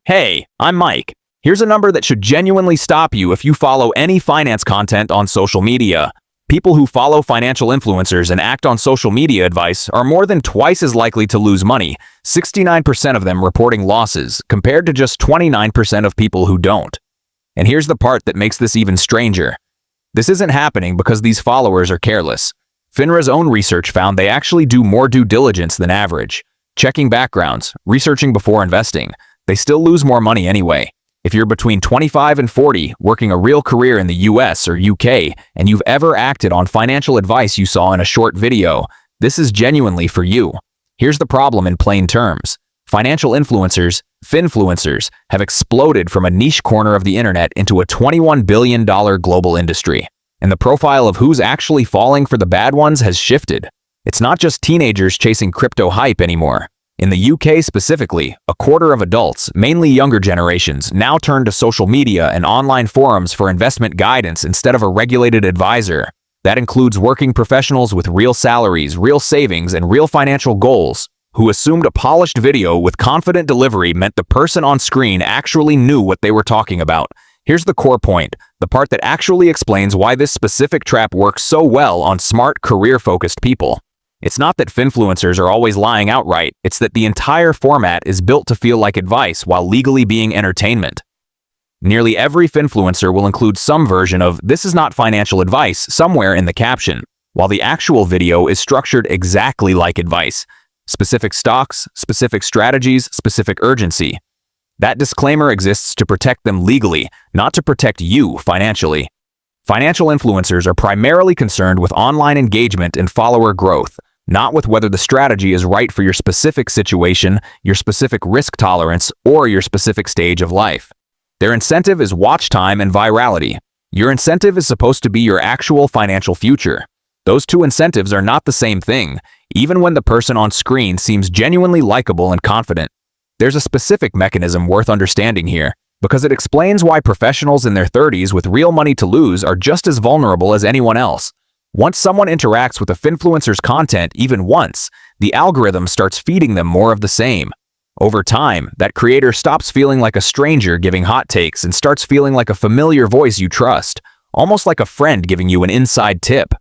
Hey, I'm Mike. Here's a number that should genuinely stop you if you follow any finance content on social media. People who follow financial influencers and act on social media advice are more than twice as likely to lose money, 69% of them reporting losses, compared to just 29% of people who don't. And here's the part that makes this even stranger. This isn't happening because these followers are careless. FINRA's own research found they actually do more due diligence than average. Checking backgrounds, researching before investing. They still lose more money anyway. If you're between 25 and 40, working a real career in the US or UK, and you've ever acted on financial advice you saw in a short video, this is genuinely for you. Here's the problem in plain terms. Financial influencers, finfluencers, have exploded from a niche corner of the internet into a $21 billion global industry. And the profile of who's actually falling for the bad ones has shifted. It's not just teenagers chasing crypto hype anymore. In the UK specifically, a quarter of adults, mainly younger generations, now turn to social media and online forums for investment guidance instead of a regulated advisor. That includes working professionals with real salaries, real savings, and real financial goals, who assumed a polished video with confident delivery meant the person on screen actually knew what they were talking about. Here's the core point, the part that actually explains why this specific trap works so well on smart, career-focused people. It's not that finfluencers are always lying outright, it's that the entire format is built to feel like advice while legally being entertainment. Nearly every finfluencer will include some version of "this is not financial advice" somewhere in the caption, while the actual video is structured exactly like advice. Specific stocks, specific strategies, specific urgency. That disclaimer exists to protect them legally, not to protect you financially. Financial influencers are primarily concerned with online engagement and follower growth, not with whether the strategy is right for your specific situation, your specific risk tolerance, or your specific stage of life. Their incentive is watch time and virality. Your incentive is supposed to be your actual financial future. Those two incentives are not the same thing, even when the person on screen seems genuinely likable and confident. There's a specific mechanism worth understanding here, because it explains why professionals in their 30s with real money to lose are just as vulnerable as anyone else. Once someone interacts with a finfluencer's content even once, the algorithm starts feeding them more of the same. Over time, that creator stops feeling like a stranger giving hot takes and starts feeling like a familiar voice you trust, almost like a friend giving you an inside tip.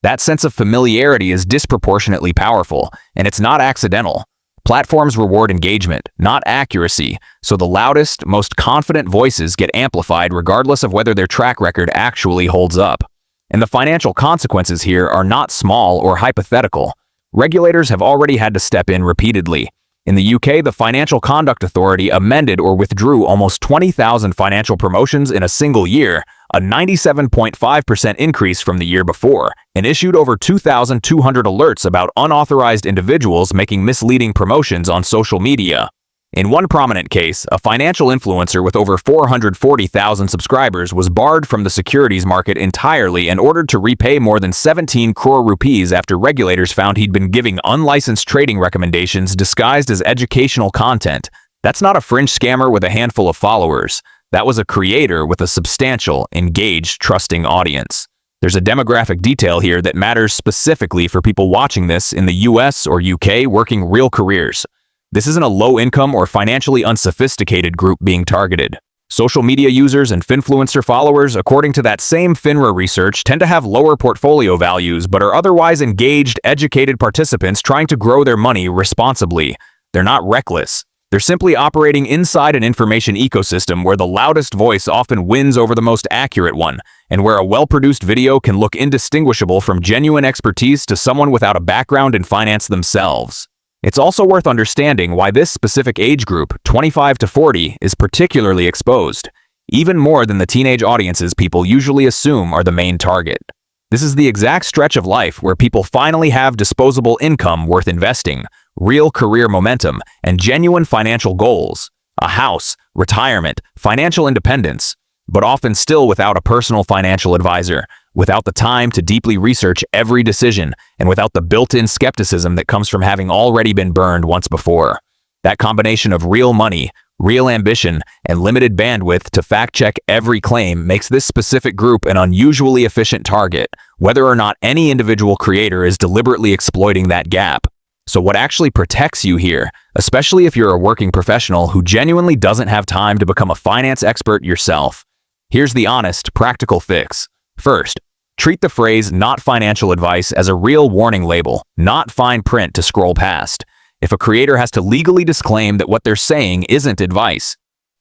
That sense of familiarity is disproportionately powerful, and it's not accidental. Platforms reward engagement, not accuracy, so the loudest, most confident voices get amplified regardless of whether their track record actually holds up. And the financial consequences here are not small or hypothetical. Regulators have already had to step in repeatedly. In the UK, the Financial Conduct Authority amended or withdrew almost 20,000 financial promotions in a single year, a 97.5% increase from the year before, and issued over 2,200 alerts about unauthorized individuals making misleading promotions on social media. In one prominent case, a financial influencer with over 440,000 subscribers was barred from the securities market entirely and ordered to repay more than 17 crore rupees after regulators found he'd been giving unlicensed trading recommendations disguised as educational content. That's not a fringe scammer with a handful of followers. That was a creator with a substantial, engaged, trusting audience. There's a demographic detail here that matters specifically for people watching this in the US or UK working real careers. This isn't a low-income or financially unsophisticated group being targeted. Social media users and finfluencer followers, according to that same FINRA research, tend to have lower portfolio values but are otherwise engaged, educated participants trying to grow their money responsibly. They're not reckless. They're simply operating inside an information ecosystem where the loudest voice often wins over the most accurate one, and where a well-produced video can look indistinguishable from genuine expertise to someone without a background in finance themselves. It's also worth understanding why this specific age group, 25 to 40, is particularly exposed, even more than the teenage audiences people usually assume are the main target. This is the exact stretch of life where people finally have disposable income worth investing, real career momentum, and genuine financial goals. A house, retirement, financial independence, but often still without a personal financial advisor, without the time to deeply research every decision, and without the built-in skepticism that comes from having already been burned once before. That combination of real money, real ambition, and limited bandwidth to fact-check every claim makes this specific group an unusually efficient target, whether or not any individual creator is deliberately exploiting that gap. So what actually protects you here, especially if you're a working professional who genuinely doesn't have time to become a finance expert yourself? Here's the honest, practical fix. First, treat the phrase "not financial advice" as a real warning label, not fine print to scroll past. If a creator has to legally disclaim that what they're saying isn't advice,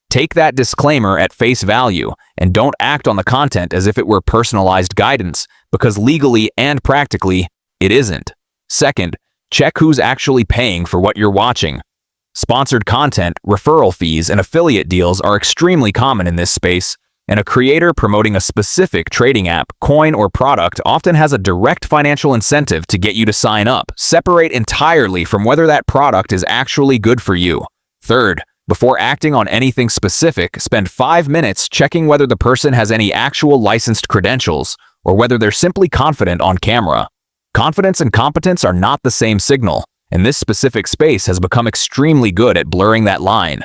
take that disclaimer at face value and don't act on the content as if it were personalized guidance, because legally and practically, it isn't. Second, check who's actually paying for what you're watching. Sponsored content, referral fees, and affiliate deals are extremely common in this space, and a creator promoting a specific trading app, coin, or product often has a direct financial incentive to get you to sign up, separate entirely from whether that product is actually good for you. Third, before acting on anything specific, spend 5 minutes checking whether the person has any actual licensed credentials or whether they're simply confident on camera. Confidence and competence are not the same signal, and this specific space has become extremely good at blurring that line.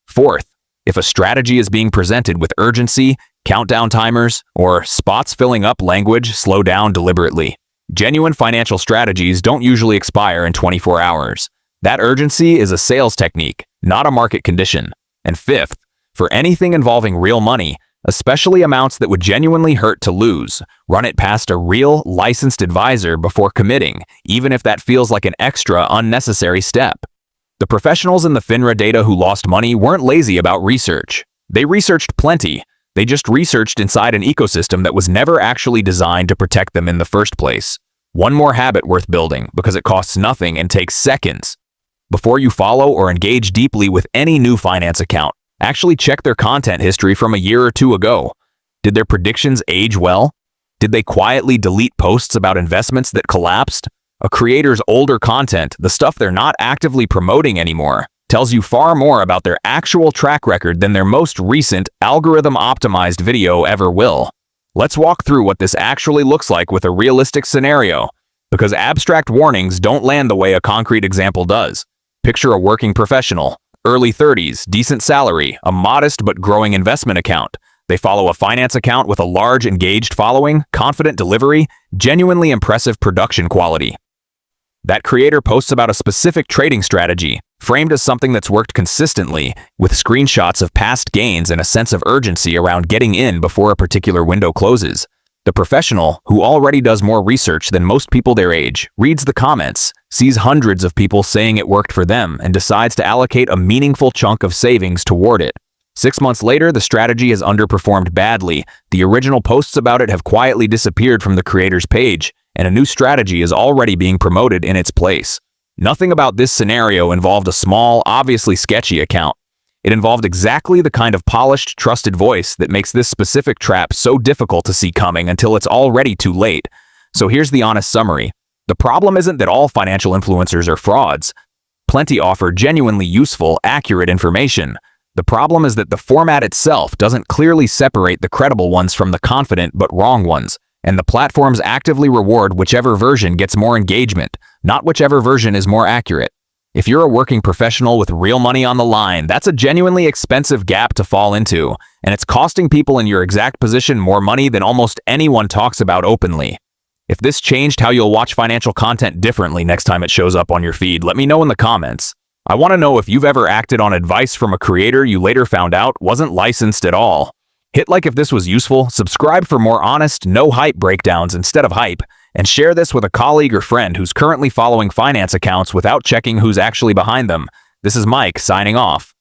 Fourth, if a strategy is being presented with urgency, countdown timers, or spots filling up language, slow down deliberately. Genuine financial strategies don't usually expire in 24 hours. That urgency is a sales technique, not a market condition. And fifth, for anything involving real money, especially amounts that would genuinely hurt to lose, run it past a real, licensed advisor before committing, even if that feels like an extra, unnecessary step. The professionals in the FINRA data who lost money weren't lazy about research. They researched plenty. They just researched inside an ecosystem that was never actually designed to protect them in the first place. One more habit worth building, because it costs nothing and takes seconds. Before you follow or engage deeply with any new finance account, actually check their content history from a year or two ago. Did their predictions age well? Did they quietly delete posts about investments that collapsed? A creator's older content, the stuff they're not actively promoting anymore, tells you far more about their actual track record than their most recent algorithm-optimized video ever will. Let's walk through what this actually looks like with a realistic scenario, because abstract warnings don't land the way a concrete example does. Picture a working professional, early 30s, decent salary, a modest but growing investment account. They follow a finance account with a large, engaged following, confident delivery, genuinely impressive production quality. That creator posts about a specific trading strategy, framed as something that's worked consistently, with screenshots of past gains and a sense of urgency around getting in before a particular window closes. The professional, who already does more research than most people their age, reads the comments, sees hundreds of people saying it worked for them, and decides to allocate a meaningful chunk of savings toward it. 6 months later, the strategy has underperformed badly, the original posts about it have quietly disappeared from the creator's page, and a new strategy is already being promoted in its place. Nothing about this scenario involved a small, obviously sketchy account. It involved exactly the kind of polished, trusted voice that makes this specific trap so difficult to see coming until it's already too late. So here's the honest summary. The problem isn't that all financial influencers are frauds. Plenty offer genuinely useful, accurate information. The problem is that the format itself doesn't clearly separate the credible ones from the confident but wrong ones, and the platforms actively reward whichever version gets more engagement, not whichever version is more accurate. If you're a working professional with real money on the line, that's a genuinely expensive gap to fall into, and it's costing people in your exact position more money than almost anyone talks about openly. If this changed how you'll watch financial content differently next time it shows up on your feed, let me know in the comments. I want to know if you've ever acted on advice from a creator you later found out wasn't licensed at all. Hit like if this was useful, subscribe for more honest, no-hype breakdowns instead of hype, and share this with a colleague or friend who's currently following finance accounts without checking who's actually behind them. This is Mike, signing off.